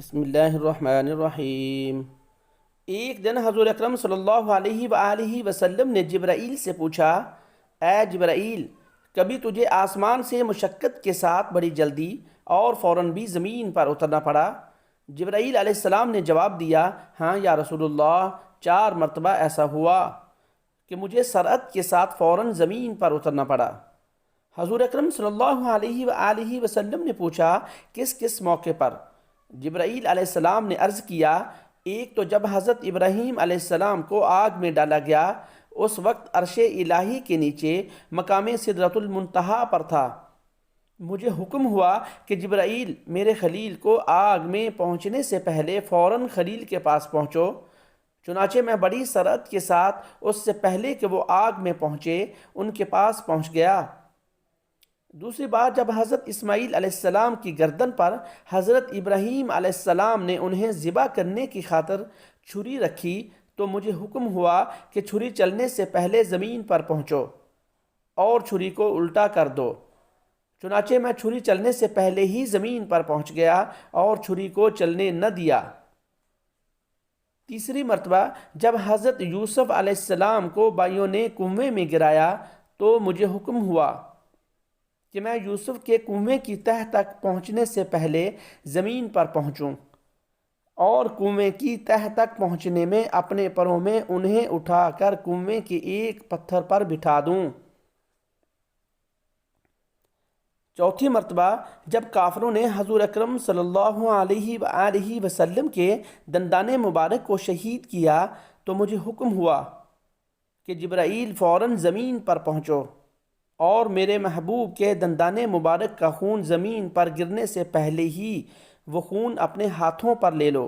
بسم اللہ الرحمن الرحیم۔ ایک دن حضور اکرم صلی اللہ علیہ وآلہ وسلم نے جبرائیل سے پوچھا، اے جبرائیل، کبھی تجھے آسمان سے مشقت کے ساتھ بڑی جلدی اور فوراً بھی زمین پر اترنا پڑا؟ جبرائیل علیہ السلام نے جواب دیا، ہاں یا رسول اللہ، 4 مرتبہ ایسا ہوا کہ مجھے سرعت کے ساتھ فوراً زمین پر اترنا پڑا۔ حضور اکرم صلی اللہ علیہ وآلہ وسلم نے پوچھا، کس کس موقع پر؟ جبرائیل علیہ السلام نے عرض کیا، ایک تو جب حضرت ابراہیم علیہ السلام کو آگ میں ڈالا گیا، اس وقت عرش الہی کے نیچے مقام سدرۃ المنتہا پر تھا۔ مجھے حکم ہوا کہ جبرائیل، میرے خلیل کو آگ میں پہنچنے سے پہلے فوراً خلیل کے پاس پہنچو۔ چنانچہ میں بڑی سرعت کے ساتھ اس سے پہلے کہ وہ آگ میں پہنچے ان کے پاس پہنچ گیا۔ دوسری بار جب حضرت اسماعیل علیہ السلام کی گردن پر حضرت ابراہیم علیہ السلام نے انہیں ذبح کرنے کی خاطر چھری رکھی تو مجھے حکم ہوا کہ چھری چلنے سے پہلے زمین پر پہنچو اور چھری کو الٹا کر دو۔ چنانچہ میں چھری چلنے سے پہلے ہی زمین پر پہنچ گیا اور چھری کو چلنے نہ دیا۔ تیسری مرتبہ جب حضرت یوسف علیہ السلام کو بھائیوں نے کنویں میں گرایا تو مجھے حکم ہوا کہ میں یوسف کے کنویں کی تہہ تک پہنچنے سے پہلے زمین پر پہنچوں اور کنویں کی تہہ تک پہنچنے میں اپنے پروں میں انہیں اٹھا کر کنویں کے ایک پتھر پر بٹھا دوں۔ چوتھی مرتبہ جب کافروں نے حضور اکرم صلی اللہ علیہ وآلہ وسلم کے دندان مبارک کو شہید کیا تو مجھے حکم ہوا کہ جبرائیل فوراً زمین پر پہنچو اور میرے محبوب کے دندان مبارک کا خون زمین پر گرنے سے پہلے ہی وہ خون اپنے ہاتھوں پر لے لو،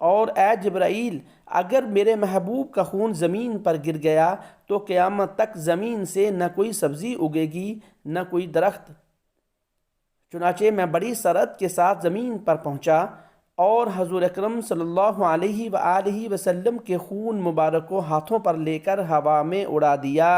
اور اے جبرائیل، اگر میرے محبوب کا خون زمین پر گر گیا تو قیامت تک زمین سے نہ کوئی سبزی اگے گی نہ کوئی درخت۔ چنانچہ میں بڑی سرعت کے ساتھ زمین پر پہنچا اور حضور اکرم صلی اللہ علیہ وآلہ وسلم کے خون مبارک کو ہاتھوں پر لے کر ہوا میں اڑا دیا۔